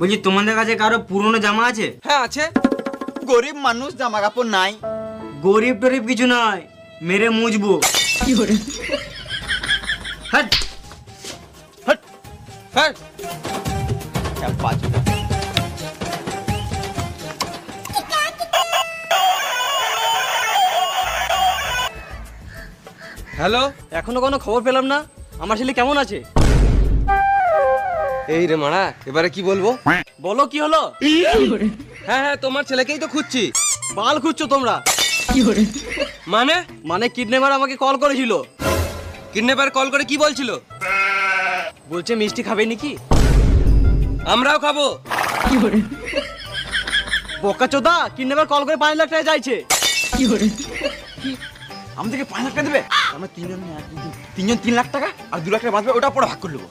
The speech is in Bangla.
বলছি তোমাদের কাছে কারো পুরনো জামা আছে? হ্যাঁ আছে। গরিব মানুষ, জামা কাপড় নাই। গরিব টরিব কিছু নয়, মেরে মুজবো। হাট হট হ্যাঁ বাজুদা। হ্যালো, এখনো কোনো খবর পেলাম না। আমার ছেলে কেমন আছে? এই রে মারা, এবারে কি বলবো? বলো কি হলো? হ্যাঁ হ্যাঁ, তোমার ছেলেকেই তো খুঁজছি। বাল খুঁজছো তোমরা? মানে? মানে কিডন্যাপার আমাকে কল করেছিল, কিডন্যাপার কল করে কি বলছিল? বলছে মিষ্টি খাবে নাকি। আমরাও খাবো। বোকা চোদা, কিডন্যাপার কল করে 5 লাখ টাকা চাইছে। আমাদেরকে 5 লাখ টাকা দেবে? আমরা তিনজন 3 লাখ টাকা আর 2 লাখ টাকা বাঁচবে, ওটা পরে ভাগ করে নেবো।